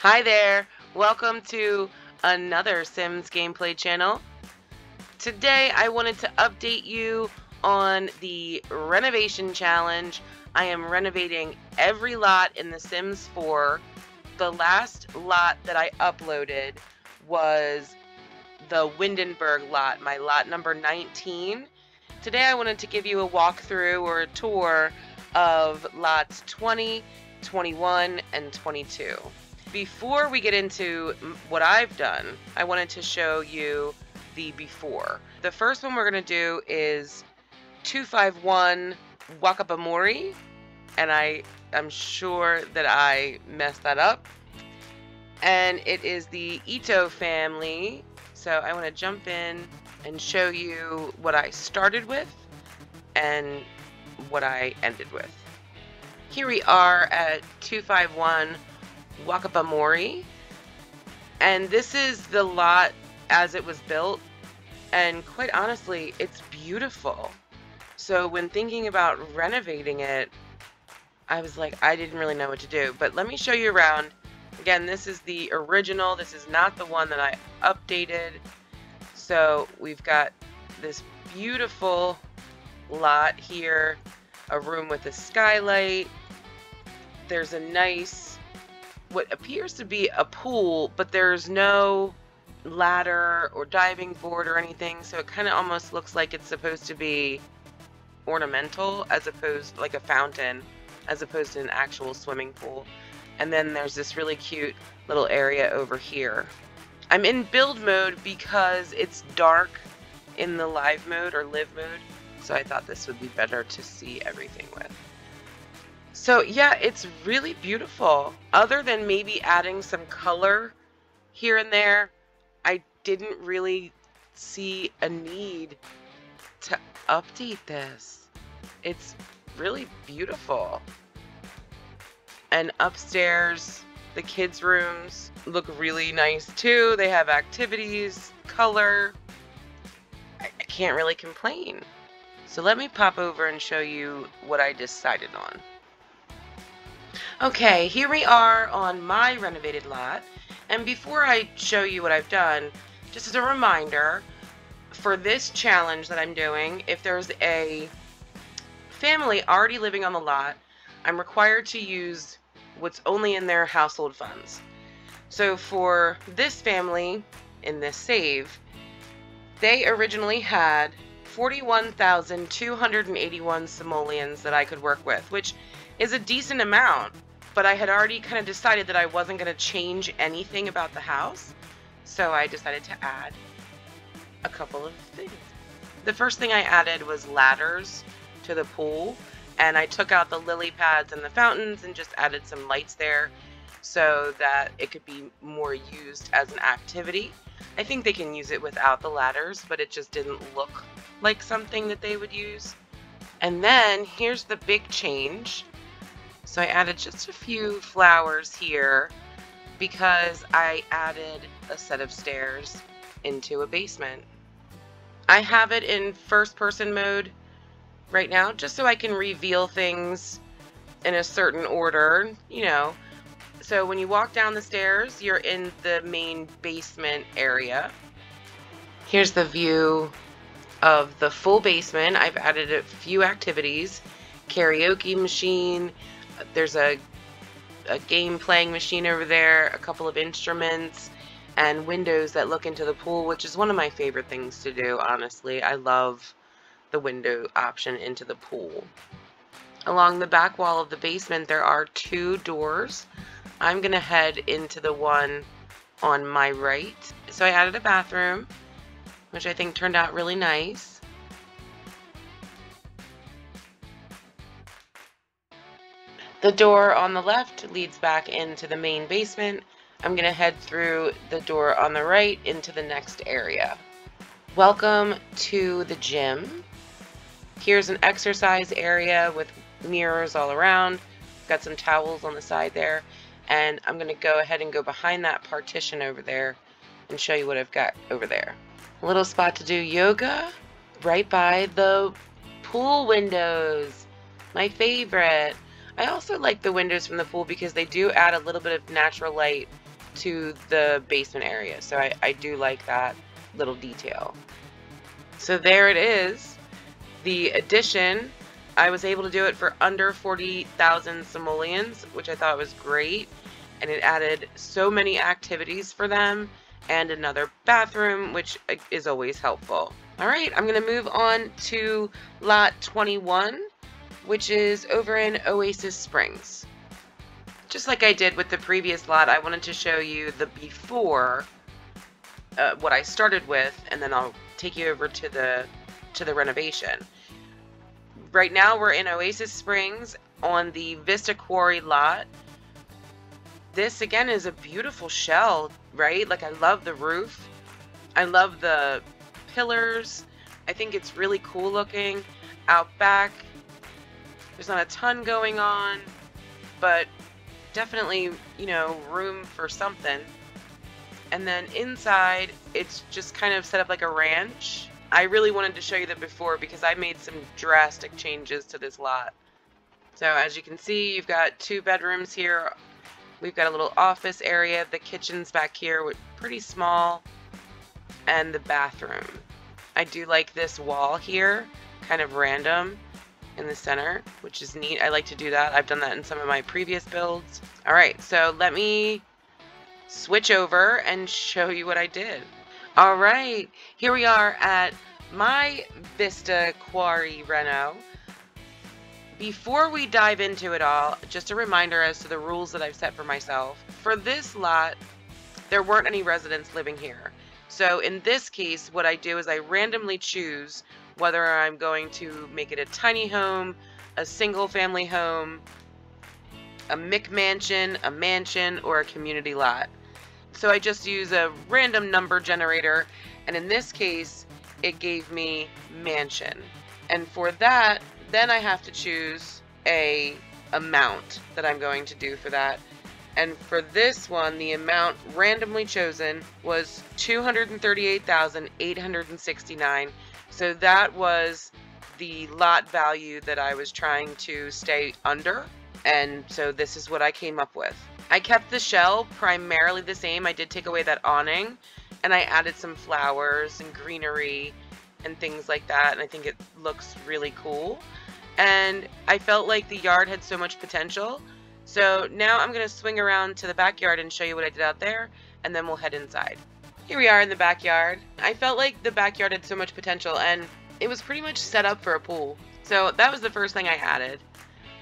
Hi there, welcome to another Sims gameplay channel. Today I wanted to update you on the renovation challenge. I am renovating every lot in The Sims 4. The last lot that I uploaded was the Windenburg lot, my lot number 19. Today I wanted to give you a walkthrough or a tour of lots 20, 21, and 22. Before we get into what I've done, I wanted to show you the before. The first one we're going to do is 251 Wakabamori, and I'm sure that I messed that up. And it is the Ito family. So I want to jump in and show you what I started with and what I ended with. Here we are at 251 Wakabamori, and this is the lot as it was built, and quite honestly it's beautiful. So when thinking about renovating it, I was like, I didn't really know what to do, but let me show you around. Again, this is the original, this is not the one that I updated. So we've got this beautiful lot here, a room with a skylight. There's a nice, what appears to be a pool, but there's no ladder or diving board or anything, so it kind of almost looks like it's supposed to be ornamental, as opposed like a fountain, as opposed to an actual swimming pool. And then there's this really cute little area over here. I'm in build mode because it's dark in the live mode or live mode, so I thought this would be better to see everything with. So yeah, it's really beautiful. Other than maybe adding some color here and there, I didn't really see a need to update this. It's really beautiful. And upstairs, the kids' rooms look really nice too. They have activities, color. I can't really complain. So let me pop over and show you what I decided on. Okay, here we are on my renovated lot, and before I show you what I've done, just as a reminder, for this challenge that I'm doing, if there's a family already living on the lot, I'm required to use what's only in their household funds. So for this family, in this save, they originally had 41,281 simoleons that I could work with, which is a decent amount. But I had already kind of decided that I wasn't going to change anything about the house, so I decided to add a couple of things. The first thing I added was ladders to the pool, and I took out the lily pads and the fountains and just added some lights there so that it could be more used as an activity. I think they can use it without the ladders, but it just didn't look like something that they would use. And then here's the big change. So I added just a few flowers here because I added a set of stairs into a basement. I have it in first person mode right now just so I can reveal things in a certain order, you know. So when you walk down the stairs, you're in the main basement area. Here's the view of the full basement. I've added a few activities, karaoke machine, there's a game playing machine over there, a couple of instruments, and windows that look into the pool, which is one of my favorite things to do, honestly. I love the window option into the pool. Along the back wall of the basement, there are two doors. I'm going to head into the one on my right. So I added a bathroom, which I think turned out really nice. The door on the left leads back into the main basement. I'm going to head through the door on the right into the next area. Welcome to the gym. Here's an exercise area with mirrors all around. Got some towels on the side there. And I'm going to go ahead and go behind that partition over there and show you what I've got over there. A little spot to do yoga right by the pool windows. My favorite. I also like the windows from the pool because they do add a little bit of natural light to the basement area. So I do like that little detail. So there it is. The addition, I was able to do it for under 40,000 simoleons, which I thought was great. And it added so many activities for them and another bathroom, which is always helpful. All right, I'm going to move on to lot 21, which is over in Oasis Springs. Just like I did with the previous lot, I wanted to show you the before, what I started with, and then I'll take you over to the renovation. Right now we're in Oasis Springs on the Vista Quarry lot. This again is a beautiful shell, right? Like, I love the roof. I love the pillars. I think it's really cool looking. Out back, there's not a ton going on, but definitely, you know, room for something. And then inside, it's just kind of set up like a ranch. I really wanted to show you that before because I made some drastic changes to this lot. So as you can see, you've got 2 bedrooms here. We've got a little office area. The kitchen's back here, pretty small, and the bathroom. I do like this wall here, kind of random in the center, which is neat. I like to do that. I've done that in some of my previous builds. All right, so let me switch over and show you what I did. All right, here we are at my Vista Quarry Reno. Before we dive into it all, just a reminder as to the rules that I've set for myself. For this lot, there weren't any residents living here. So in this case, what I do is I randomly choose whether I'm going to make it a tiny home, a single family home, a McMansion, a mansion, or a community lot. So I just use a random number generator, and in this case, it gave me mansion. And for that, then I have to choose a amount that I'm going to do for that. And for this one, the amount randomly chosen was 238,869. So that was the lot value that I was trying to stay under. And so this is what I came up with. I kept the shell primarily the same. I did take away that awning, and I added some flowers and greenery and things like that. And I think it looks really cool. And I felt like the yard had so much potential. So now I'm going to swing around to the backyard and show you what I did out there, and then we'll head inside. Here we are in the backyard. I felt like the backyard had so much potential, and it was pretty much set up for a pool. So that was the first thing I added,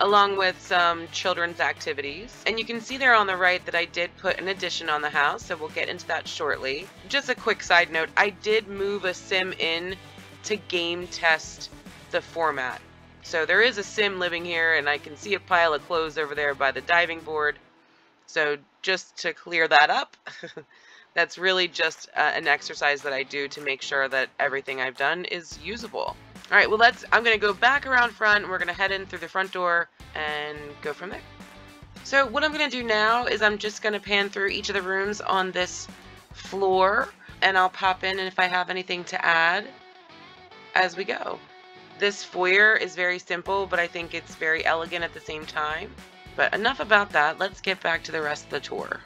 along with some children's activities. And you can see there on the right that I did put an addition on the house, so we'll get into that shortly. Just a quick side note, I did move a sim in to game test the format. So there is a sim living here, and I can see a pile of clothes over there by the diving board. So just to clear that up, that's really just an exercise that I do to make sure that everything I've done is usable. All right, well, I'm going to go back around front, and we're going to head in through the front door and go from there. So what I'm going to do now is I'm just going to pan through each of the rooms on this floor, and I'll pop in and if I have anything to add as we go. This foyer is very simple, but I think it's very elegant at the same time. But enough about that. Let's get back to the rest of the tour.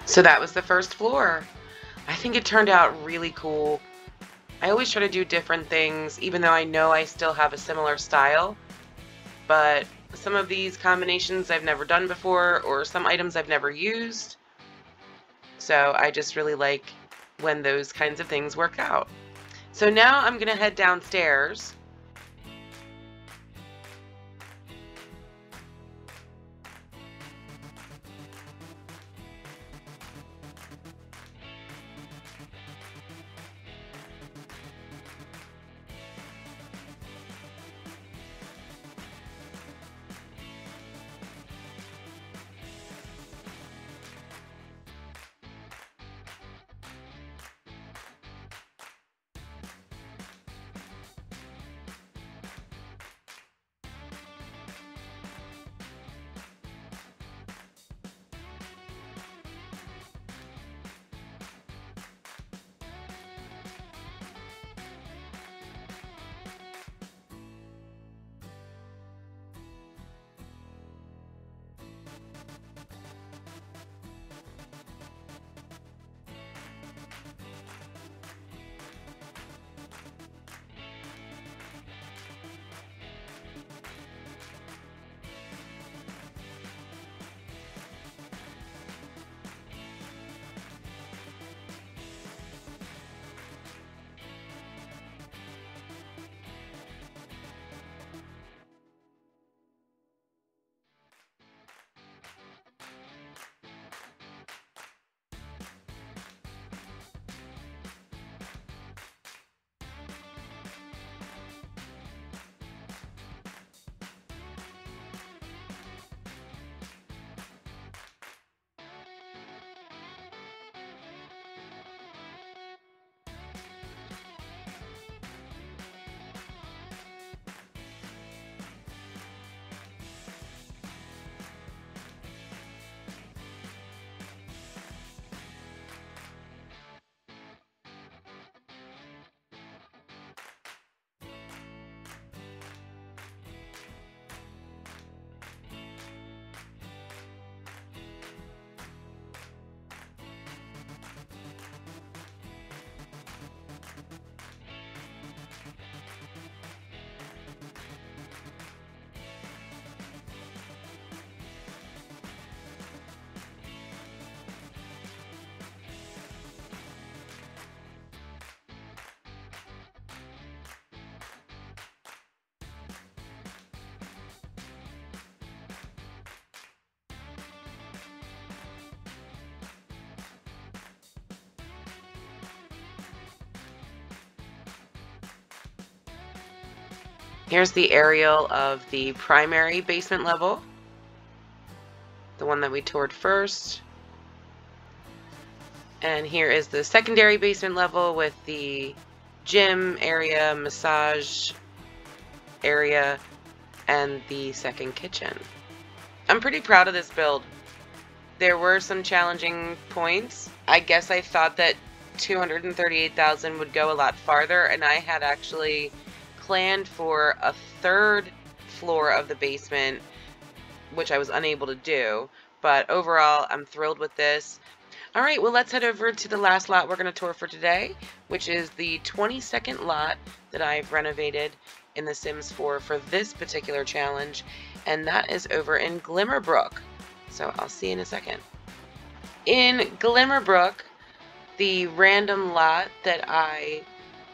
So that was the first floor. I think it turned out really cool. I always try to do different things, even though I know I still have a similar style, but some of these combinations I've never done before, or some items I've never used. So I just really like when those kinds of things work out. So now I'm gonna head downstairs. Here's the aerial of the primary basement level, the one that we toured first. And here is the secondary basement level with the gym area, massage area, and the second kitchen. I'm pretty proud of this build. There were some challenging points. I guess I thought that 238,000 would go a lot farther, and I had actually planned for a third floor of the basement, which I was unable to do. But overall, I'm thrilled with this. All right, well, let's head over to the last lot we're going to tour for today, which is the 22nd lot that I've renovated in The Sims 4 for this particular challenge, and that is over in Glimmerbrook. So I'll see you in a second. In Glimmerbrook, the random lot that I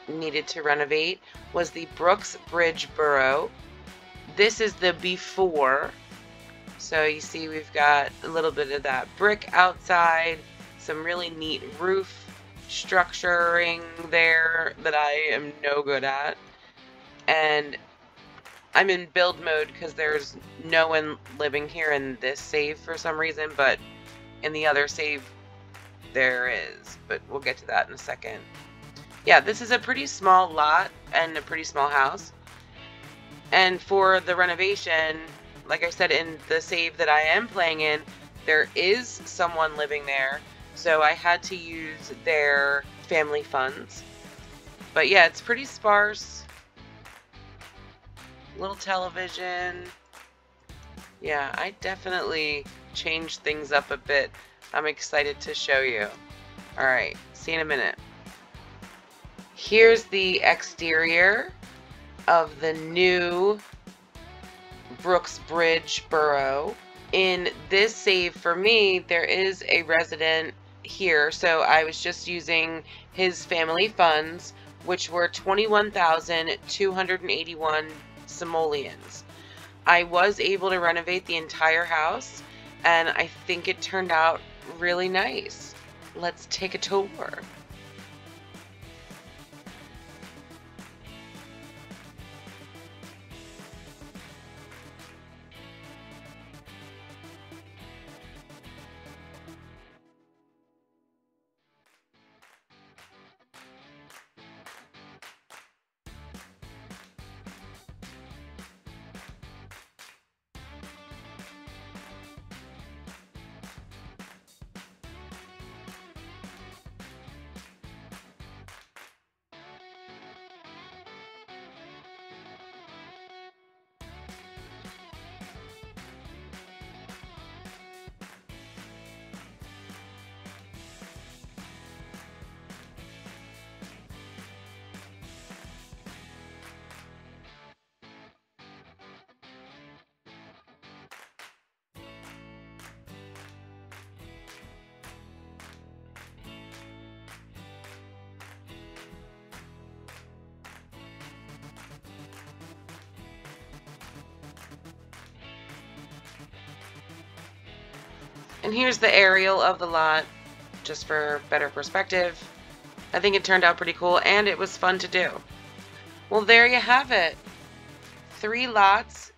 needed to renovate was the Brooks Bridge Borough. This is the before. So you see we've got a little bit of that brick outside, some really neat roof structuring there that I am no good at. And I'm in build mode because there's no one living here in this save for some reason, but in the other save there is. But we'll get to that in a second. Yeah, this is a pretty small lot and a pretty small house. And for the renovation, like I said, in the save that I am playing in, there is someone living there, so I had to use their family funds. But yeah, it's pretty sparse. Little television. Yeah, I definitely changed things up a bit. I'm excited to show you. All right, see you in a minute. Here's the exterior of the new Brooks Bridge borough. In this save for me, there is a resident here, so I was just using his family funds, which were 21,281 simoleons. I was able to renovate the entire house, and I think it turned out really nice. Let's take a tour. And here's the aerial of the lot, just for better perspective. I think it turned out pretty cool, and it was fun to do. Well, there you have it. 3 lots,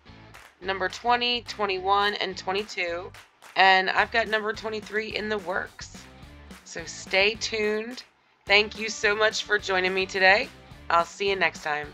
number 20, 21, and 22. And I've got number 23 in the works. So stay tuned. Thank you so much for joining me today. I'll see you next time.